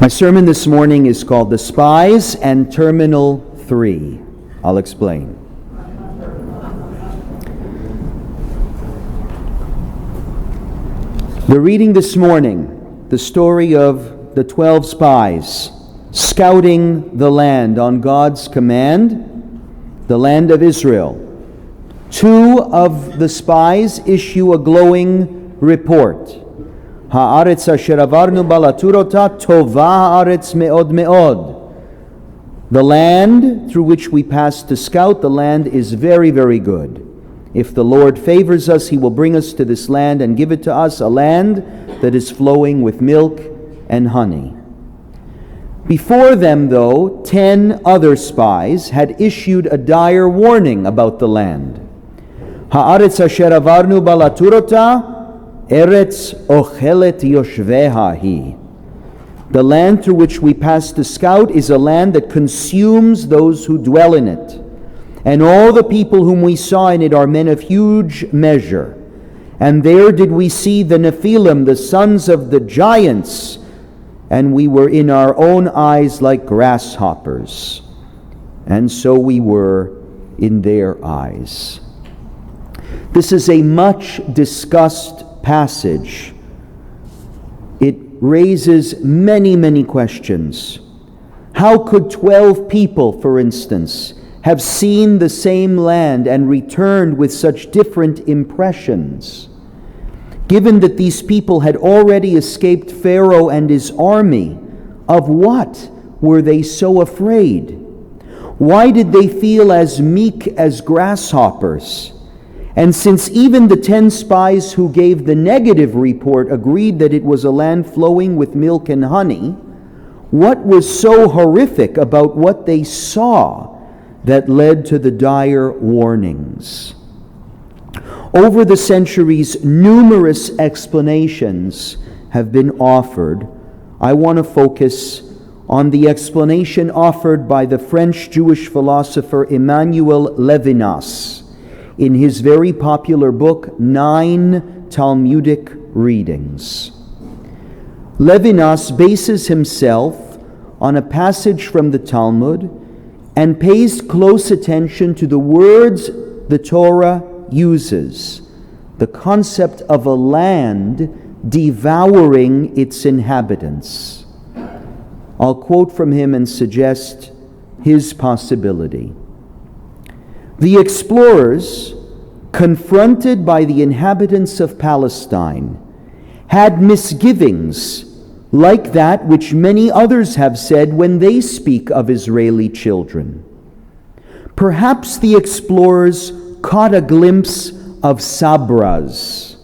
My sermon this morning is called The Spies and Terminal 3. I'll explain. The reading this morning, the story of the 12 spies scouting the land on God's command, the land of Israel. 2 of the spies issue a glowing report. Haaretz asher avarnu balaturota tova haaretz meod meod. The land through which we passed to scout, the land is very, very good. If the Lord favors us, He will bring us to this land and give it to us, a land that is flowing with milk and honey. Before them, though, 10 other spies had issued a dire warning about the land. Haaretz asher avarnu balaturota Eretz ochelet yoshveha hi. The land through which we pass to scout is a land that consumes those who dwell in it. And all the people whom we saw in it are men of huge measure. And there did we see the Nephilim, the sons of the giants, and we were in our own eyes like grasshoppers. And so we were in their eyes. This is a much discussed passage. It raises many, many questions. How could 12 people, for instance, have seen the same land and returned with such different impressions? Given that these people had already escaped Pharaoh and his army, of what were they so afraid? Why did they feel as meek as grasshoppers? And since even the 10 spies who gave the negative report agreed that it was a land flowing with milk and honey, what was so horrific about what they saw that led to the dire warnings? Over the centuries, numerous explanations have been offered. I want to focus on the explanation offered by the French Jewish philosopher Emmanuel Levinas in his very popular book, 9 Talmudic Readings. Levinas bases himself on a passage from the Talmud and pays close attention to the words the Torah uses, the concept of a land devouring its inhabitants. I'll quote from him and suggest his possibility. The explorers, confronted by the inhabitants of Palestine, had misgivings like that which many others have said when they speak of Israeli children. Perhaps the explorers caught a glimpse of sabras.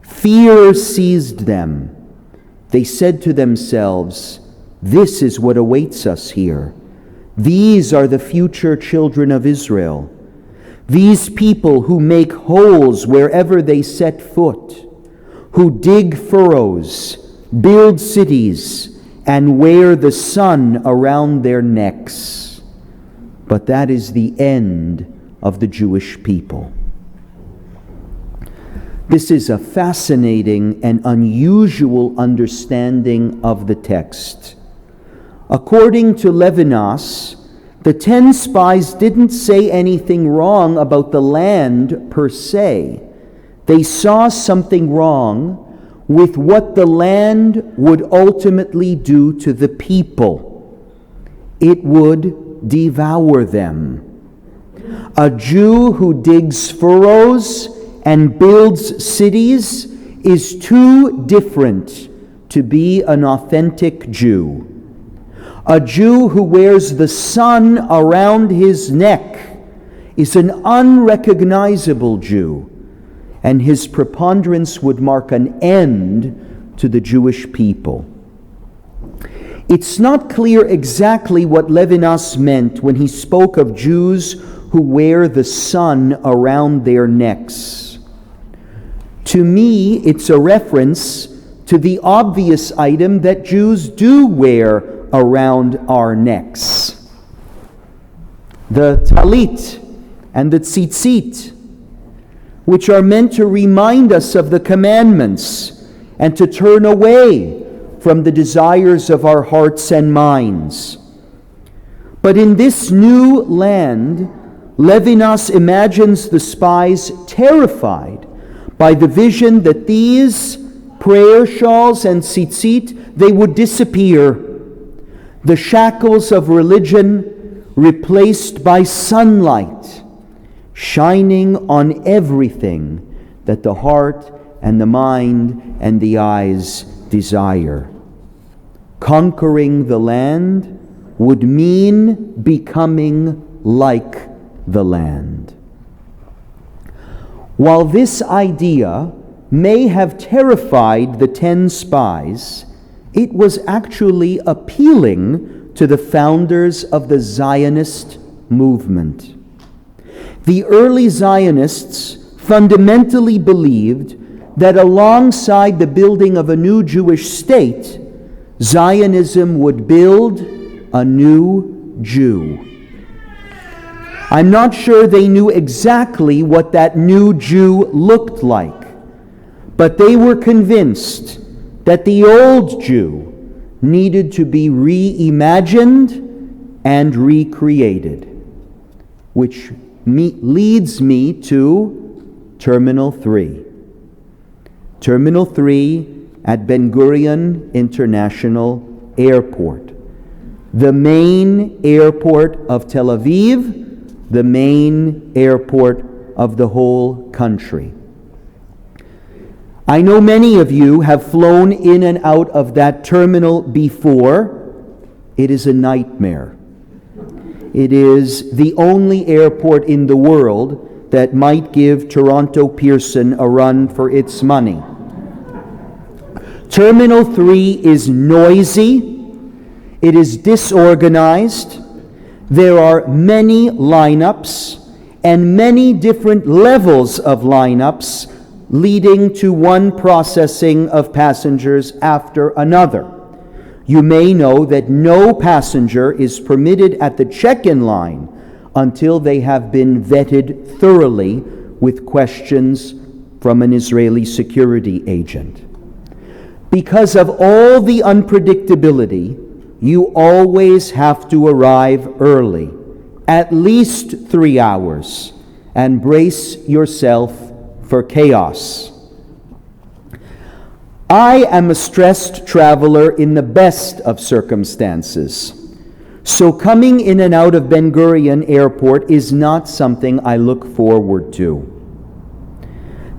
Fear seized them. They said to themselves, "This is what awaits us here. These are the future children of Israel. These people who make holes wherever they set foot, who dig furrows, build cities, and wear the sun around their necks." But that is the end of the Jewish people. This is a fascinating and unusual understanding of the text. According to Levinas, the 10 spies didn't say anything wrong about the land per se. They saw something wrong with what the land would ultimately do to the people. It would devour them. A Jew who digs furrows and builds cities is too different to be an authentic Jew. A Jew who wears the sun around his neck is an unrecognizable Jew, and his preponderance would mark an end to the Jewish people. It's not clear exactly what Levinas meant when he spoke of Jews who wear the sun around their necks. To me, it's a reference to the obvious item that Jews do wear around our necks: the talit and the tzitzit, which are meant to remind us of the commandments and to turn away from the desires of our hearts and minds. But in this new land, Levinas imagines the spies terrified by the vision that these prayer shawls and tzitzit, they would disappear. The shackles of religion replaced by sunlight, shining on everything that the heart and the mind and the eyes desire. Conquering the land would mean becoming like the land. While this idea may have terrified the 10 spies, it was actually appealing to the founders of the Zionist movement. The early Zionists fundamentally believed that alongside the building of a new Jewish state, Zionism would build a new Jew. I'm not sure they knew exactly what that new Jew looked like, but they were convinced that the old Jew needed to be reimagined and recreated, which leads me to Terminal 3. Terminal 3 at Ben Gurion International Airport, the main airport of Tel Aviv, the main airport of the whole country. I know many of you have flown in and out of that terminal before. It is a nightmare. It is the only airport in the world that might give Toronto Pearson a run for its money. Terminal 3 is noisy. It is disorganized. There are many lineups and many different levels of lineups leading to one processing of passengers after another. You may know that no passenger is permitted at the check-in line until they have been vetted thoroughly with questions from an Israeli security agent. Because of all the unpredictability, you always have to arrive early, at least 3 hours, and brace yourself for chaos. I am a stressed traveler in the best of circumstances, so coming in and out of Ben Gurion Airport is not something I look forward to.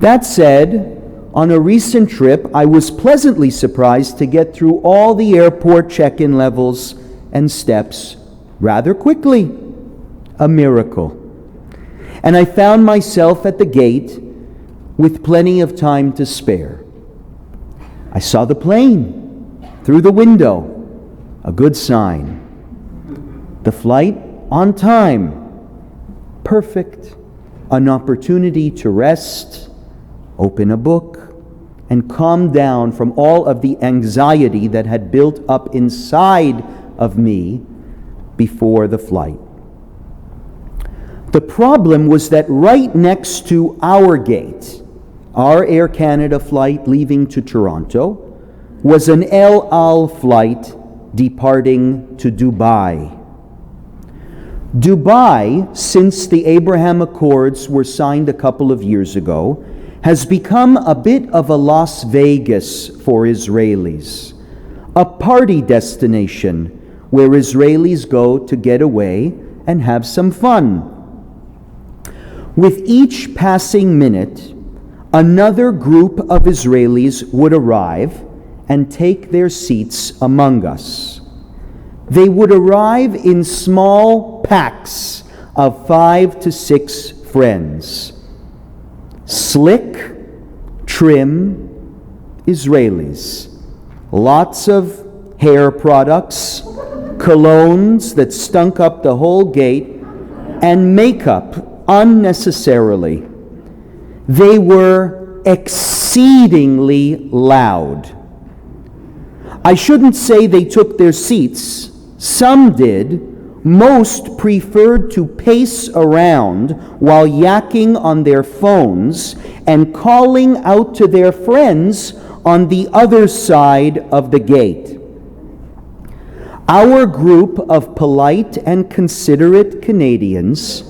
That said, on a recent trip, I was pleasantly surprised to get through all the airport check-in levels and steps rather quickly. A miracle. And I found myself at the gate with plenty of time to spare. I saw the plane through the window, a good sign. The flight on time, perfect. An opportunity to rest, open a book, and calm down from all of the anxiety that had built up inside of me before the flight. The problem was that right next to our gate, our Air Canada flight leaving to Toronto, was an El Al flight departing to Dubai. Dubai, since the Abraham Accords were signed a couple of years ago, has become a bit of a Las Vegas for Israelis, a party destination where Israelis go to get away and have some fun. With each passing minute, another group of Israelis would arrive and take their seats among us. They would arrive in small packs of 5 to 6 friends. Slick, trim Israelis. Lots of hair products, colognes that stunk up the whole gate, and makeup unnecessarily. They were exceedingly loud. I shouldn't say they took their seats. Some did. Most preferred to pace around while yakking on their phones and calling out to their friends on the other side of the gate. Our group of polite and considerate Canadians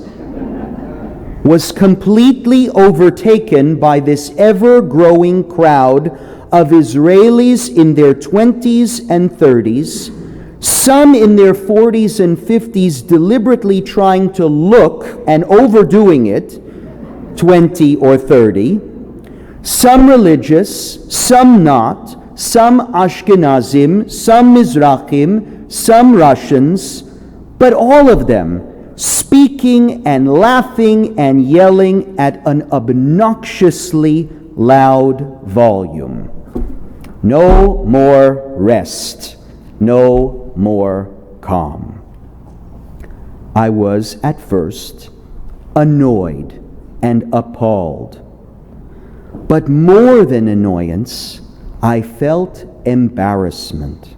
was completely overtaken by this ever-growing crowd of Israelis in their 20s and 30s, some in their 40s and 50s deliberately trying to look and overdoing it, 20 or 30, some religious, some not, some Ashkenazim, some Mizrahim, some Russians, but all of them speaking and laughing and yelling at an obnoxiously loud volume. No more rest, no more calm. I was at first annoyed and appalled, but more than annoyance, I felt embarrassment.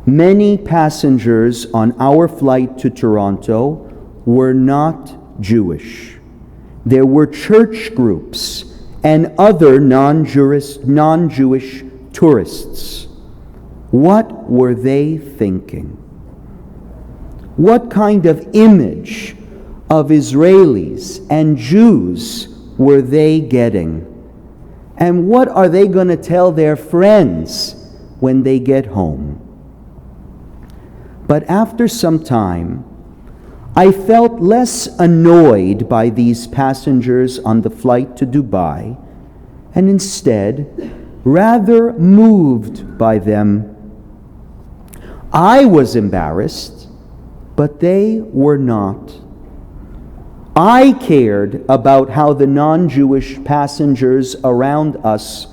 Many passengers on our flight to Toronto were not Jewish. There were church groups and other non-Jewish tourists. What were they thinking? What kind of image of Israelis and Jews were they getting? And what are they going to tell their friends when they get home? But after some time, I felt less annoyed by these passengers on the flight to Dubai, and instead, rather moved by them. I was embarrassed, but they were not. I cared about how the non-Jewish passengers around us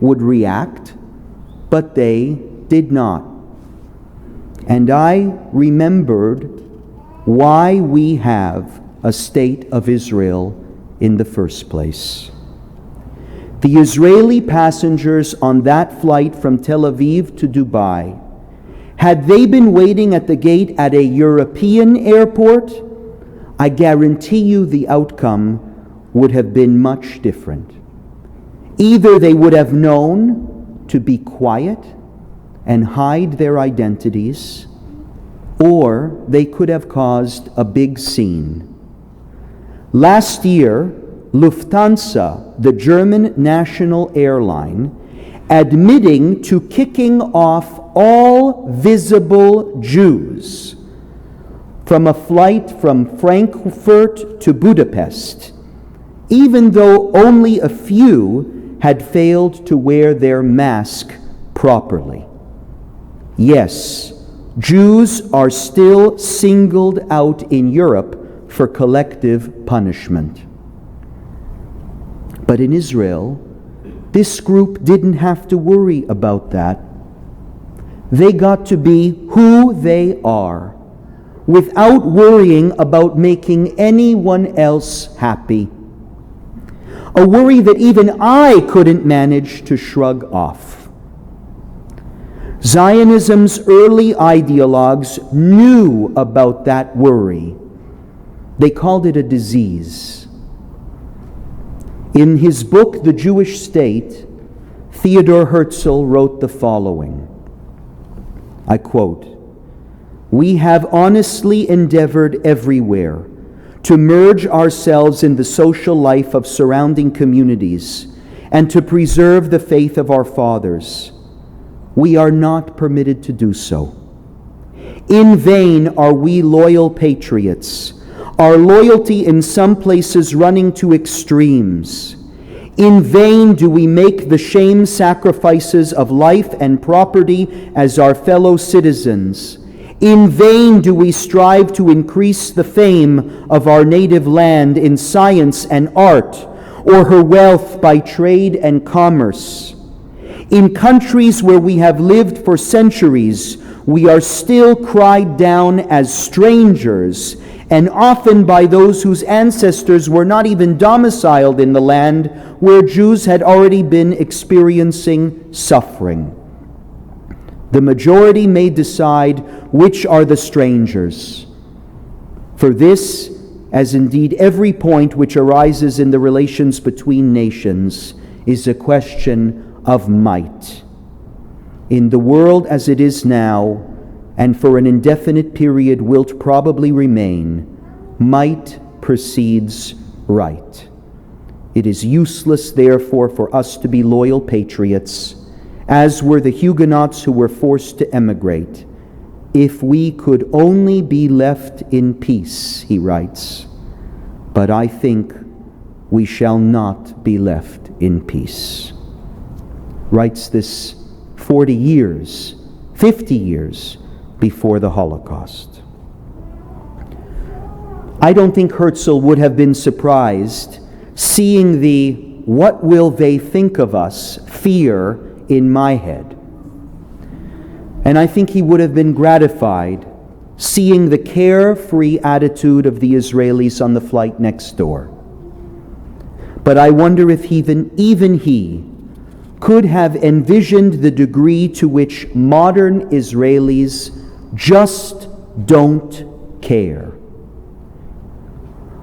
would react, but they did not. And I remembered why we have a state of Israel in the first place. The Israeli passengers on that flight from Tel Aviv to Dubai, had they been waiting at the gate at a European airport, I guarantee you the outcome would have been much different. Either they would have known to be quiet and hide their identities, or they could have caused a big scene. Last year, Lufthansa, the German national airline, admitting to kicking off all visible Jews from a flight from Frankfurt to Budapest, even though only a few had failed to wear their mask properly. Yes, Jews are still singled out in Europe for collective punishment. But in Israel, this group didn't have to worry about that. They got to be who they are, without worrying about making anyone else happy. A worry that even I couldn't manage to shrug off. Zionism's early ideologues knew about that worry. They called it a disease. In his book, The Jewish State, Theodor Herzl wrote the following, I quote, "We have honestly endeavored everywhere to merge ourselves in the social life of surrounding communities and to preserve the faith of our fathers. We are not permitted to do so. In vain are we loyal patriots, our loyalty in some places running to extremes. In vain do we make the shame sacrifices of life and property as our fellow citizens. In vain do we strive to increase the fame of our native land in science and art, or her wealth by trade and commerce. In countries where we have lived for centuries, we are still cried down as strangers, and often by those whose ancestors were not even domiciled in the land where Jews had already been experiencing suffering. The majority may decide which are the strangers. For this, as indeed every point which arises in the relations between nations, is a question of might. In the world as it is now, and for an indefinite period wilt probably remain, might precedes right. It is useless, therefore, for us to be loyal patriots, as were the Huguenots who were forced to emigrate. If we could only be left in peace, he writes, but I think we shall not be left in peace. Writes this 40 years, 50 years before the Holocaust. I don't think Herzl would have been surprised seeing the "what will they think of us" fear in my head. And I think he would have been gratified seeing the carefree attitude of the Israelis on the flight next door. But I wonder if even he could have envisioned the degree to which modern Israelis just don't care.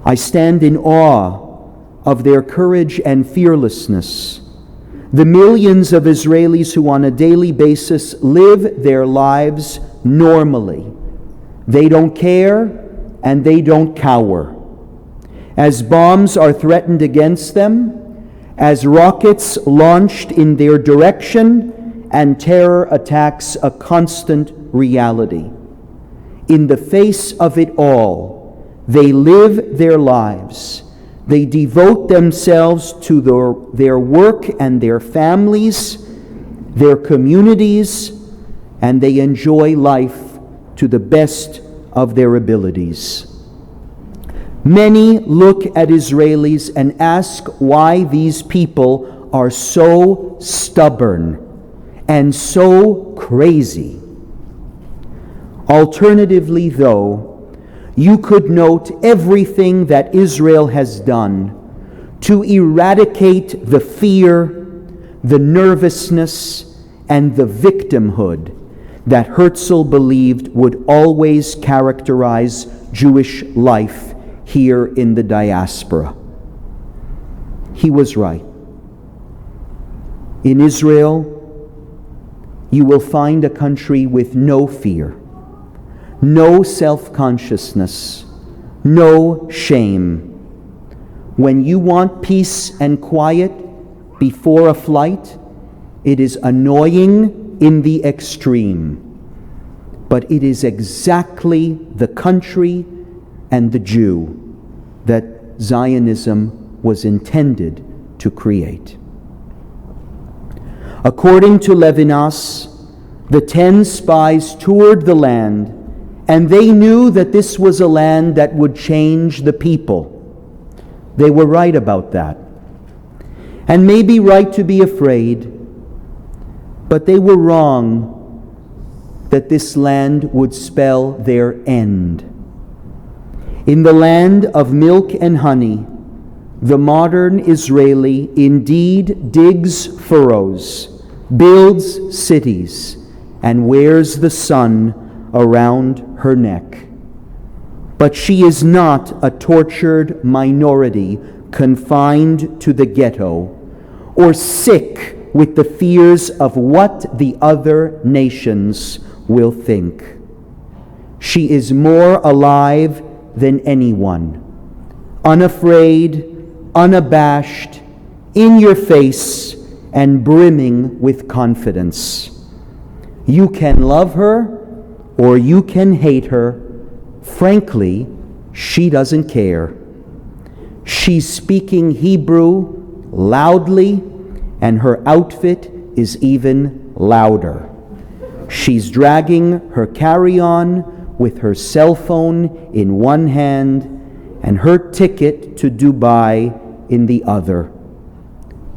I stand in awe of their courage and fearlessness. The millions of Israelis who on a daily basis live their lives normally. They don't care and they don't cower. As bombs are threatened against them, as rockets launched in their direction, and terror attacks a constant reality. In the face of it all, they live their lives. They devote themselves to their work and their families, their communities, and they enjoy life to the best of their abilities. Many look at Israelis and ask why these people are so stubborn and so crazy. Alternatively, though, you could note everything that Israel has done to eradicate the fear, the nervousness, and the victimhood that Herzl believed would always characterize Jewish life here in the diaspora. He was right. In Israel, you will find a country with no fear, no self-consciousness, no shame. When you want peace and quiet before a flight, it is annoying in the extreme. But it is exactly the country and the Jew that Zionism was intended to create. According to Levinas, the 10 spies toured the land, and they knew that this was a land that would change the people. They were right about that. And maybe right to be afraid, but they were wrong that this land would spell their end. In the land of milk and honey, the modern Israeli indeed digs furrows, builds cities, and wears the sun around her neck. But she is not a tortured minority confined to the ghetto, or sick with the fears of what the other nations will think. She is more alive than anyone, unafraid, unabashed, in your face, and brimming with confidence. You can love her or you can hate her. Frankly, she doesn't care. She's speaking Hebrew loudly, and her outfit is even louder. She's dragging her carry-on with her cell phone in one hand and her ticket to Dubai in the other.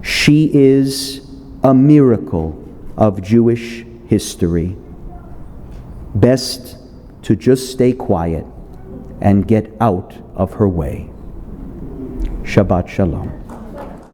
She is a miracle of Jewish history. Best to just stay quiet and get out of her way. Shabbat Shalom.